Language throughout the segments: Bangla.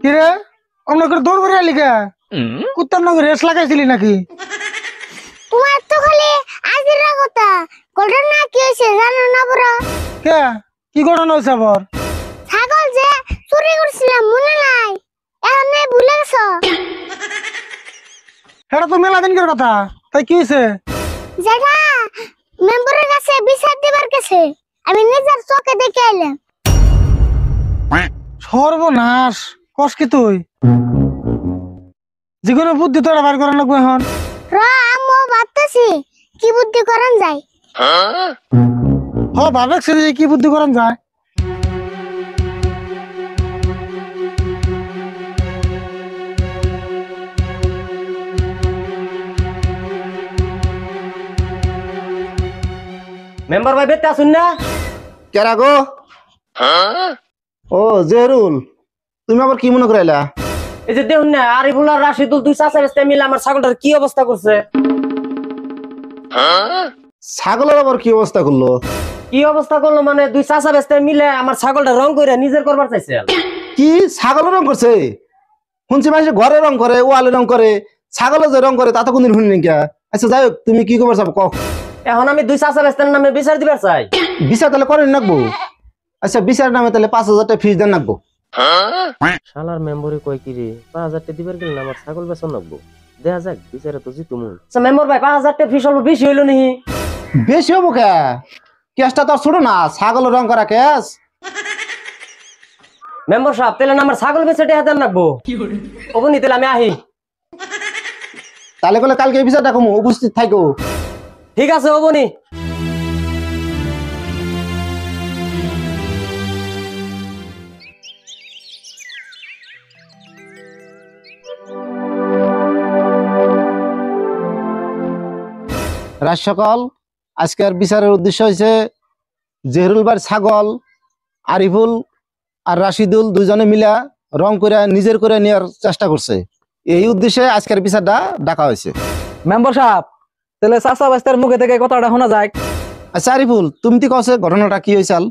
কিরে আমরা করে দৌড় করে আলি কে কুত্তার নগে রেস লাগাইছিলি নাকি? তোমার তো খালি আজিরা কথা ঘটনা কি হয়েছে জানো না বড়? কে কি ঘটনা হয়েছে আবার? ছাগল যে চুরি করছিলাম মনে নাই? এখন নাই ভুলে গেছো? এটা তো মেলা দিনকার কথা, তাই কি হয়েছে? যেটা মেম্বারের কাছে বিচার দিবার কাছে আমি নিজের চোখে দেখে এলাম। সর্বনাশ, কস কি তুই? যেকোনো বুদ্ধি তোরা বার করে লাগবে এখন। আম্মু ভাবতেছি কি বুদ্ধি করান যায়। ভাবেছি যে কি বুদ্ধি করান যায়। মেম্বার ভাই বেতে আসুন না কেরা গো? ও জেহরুল, তুমি আবার কি মনে করাইলা? এই যে দেখুন না আরিফুল আর রাশিদুল দুই চাচা বেস্তে মিলে আমার ছাগলটার কি অবস্থা করছে। ছাগলের আবার কি অবস্থা করলো? কি অবস্থা করলো মানে দুই চাচা বেস্তে মিলে আমার ছাগলটা রং করে নিজের করবার চাইছে। কি ছাগলের রং করছে? শুনছি মানুষ ঘরে রং করে, ওয়ালে রং করে, ছাগলে যে রং করে তা তো কোনদিন শুনি নাকি। আচ্ছা যাই হোক, তুমি কি খবর চাও কও। এখন আমি দুই চাচা বেস্তের নামে বিচার দিবার চাই। বিচার তাহলে করেন নাকবো? আচ্ছা বিচার নামে তাহলে 5,000 টাকা ফিস দেন নাকবো। শালার মেম্বরে কয় কি রে 5,000 টাকা দিবার গেলে আমার ছাগল বেচন লাগবো। দেখা যাক বিচারে তো জিতু মু। আচ্ছা মেম্বার ভাই 5,000 টাকা ফিস অল্প বেশি হইলো নি? বেশি হবো কে? কেসটা তো ছোট না, ছাগলের রং করা কেস। মেম্বার সাহেব তাহলে আমার ছাগল বেচে টাকা দেন লাগবো। ওবনি তাহলে আমি আহি। তাহলে বলে কালকে এই বিচারটা কমু, উপস্থিত থাকো। ঠিক আছে ওবনি। রাত সকাল আজকের বিচারের উদ্দেশ্য হয়েছে জেহরুল বার ছাগল আরিফুল আর রাশিদুল দুজনে মিলা রং করে নিজের করে নেওয়ার চেষ্টা করছে। এই উদ্দেশ্যে আজকের বিচারটা ডাকা হয়েছে। মেম্বার সাহেব তাহলে চাচা বাস্তার মুখে থেকে কথাটা শোনা যায়। আচ্ছা আরিফুল, তুমি তো কছে ঘটনাটা কি হয়েছিল?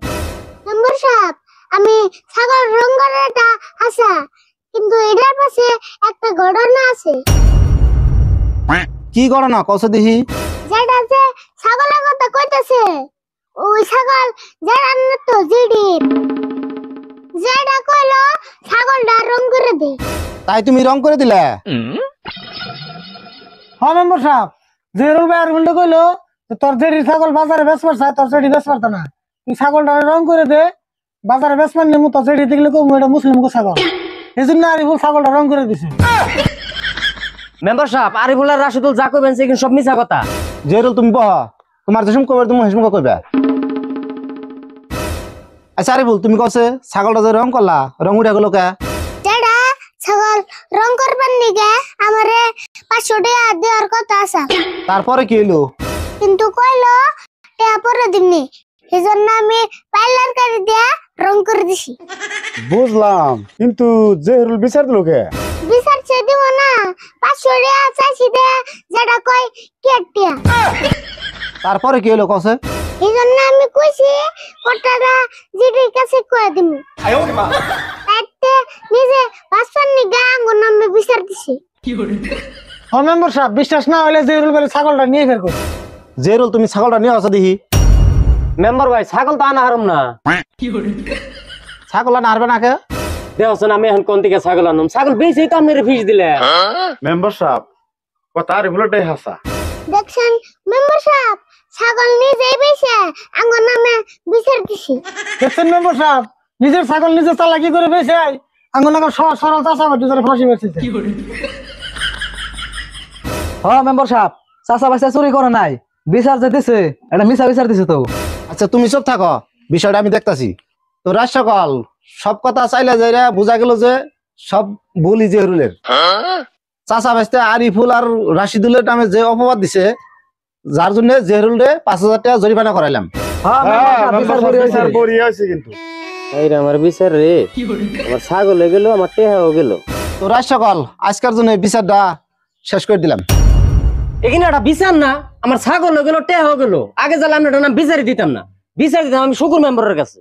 মেম্বার সাহেব আমি ছাগল রং করাটা আছে কিন্তু এটার পাশে একটা ঘটনা আছে। কি ঘটনা কছে দেখি? যেটা যে ছাগলের কথা কইতেছে ওই ছাগল যেটা তো জিডির যেটা কইলো ছাগলটা রং করে দে। তাই তুমি রং করে দিলা? হ্যাঁ মেম্বার সাহেব, জেরুল ভাই আর গুন্ডে কইলো তোর জেডি ছাগল বাজারে বেচবার চাই, তোর জেডি বেচ পারত না, তুই ছাগলটা রং করে দে, বাজারে বেচবার নেমু, তোর জেডি দেখলে কমু এটা মুসলিম ছাগল। এই জন্য আরিফুল ছাগলটা রং করে দিছে। মেম্বার সাহেব আরিফুল আর রাশিদুল যা কইবেন সেগুলো সব মিছা কথা। জেহরুল তুমি বহ, তোমার যেসম কইবে তুমি হেসম কইবা। আচ্ছা আরিফুল, তুমি কছে ছাগলটা যে রং করলা, রং উঠে গেল কে? যেটা ছাগল রং করবার নিগে আমারে 500 টাকা দেওয়ার কথা আছে, তারপরে কি হইলো? কিন্তু কইলো টাকা পরে দিমনি, সেজন্য আমি পার্লার করে দিয়া রং করে দিছি। বুঝলাম, কিন্তু জেহরুল বিচার দিল কে? বিচার চেয়ে দিব না, 500 টাকা চাইছি দে, যেটা কই কেটিয়া। তারপরে কি হইলো কছে? সেজন্য আমি কইছি কটাটা জিডির কাছে কয়ে দিমু। তাইতে নিজে বাসপান নিগা আঙ্গুর নামে বিচার দিছি। হ্যাঁ মেম্বার সাহেব, বিশ্বাস না হলে জেরুল ভাই ছাগলটা নিয়ে ফের কর। জেহরুল তুমি ছাগলটা নিয়ে আসো দেখি। মেম্বার ভাই ছাগল তো আনা হারম না। ছাগল না হারবে না কে? দেখছেন আমি এখন কোন দিকে ছাগল আনুম, ছাগল বেশি তো আপনার ফিস দিলে। মেম্বার সাহেব কথা আরিফুলটাই হাসা। দেখছেন মেম্বার সাহেব, ছাগল নিজেই বেশে আঙ্গুর নামে বিচার দিছি। দেখছেন মেম্বার সাহেব, নিজের ছাগল নিজে চালাকি করে বেঁচে আঙ্গুল নাগাল সহজ সরল চাষা করতে ফাঁসি বেঁচেছে। হ্যাঁ মেম্বার সাহেব, চাচা বাস্তা চুরি করে নাই, বিচার যে দিছে এটা মিছা বিচার দিছে তো। আচ্ছা তুমি সব থাকো, বিষয়টা আমি দেখতাছি। তো রাত সকাল সব কথা চাইলে যাইরা বোঝা গেল যে সব ভুলই জেহরুলের। চাচা ভাইস্তে আরিফুল আর রাশিদুলের নামে যে অপবাদ দিছে, যার জন্য জেহরুলরে 5,000 টাকা জরিমানা করাইলাম। হ্যাঁ মেম্বার সাহেব, বিচার বিচার করি বড়ি আছে কিন্তু। এই রে আমার বিচার রে, আমার ছাগল হয়ে গেল, আমার টেহাও গেল। তো রাত সকাল আজকের জন্য এই বিচারটা শেষ করে দিলাম। এখানে একটা বিচার না, আমার ছাগল হয়ে গেল, টেহাও গেল। আগে জানলে আমি এটা নাম বিচারই দিতাম না, বিচার দিতাম আমি শুকুর মেম্বারের কাছে।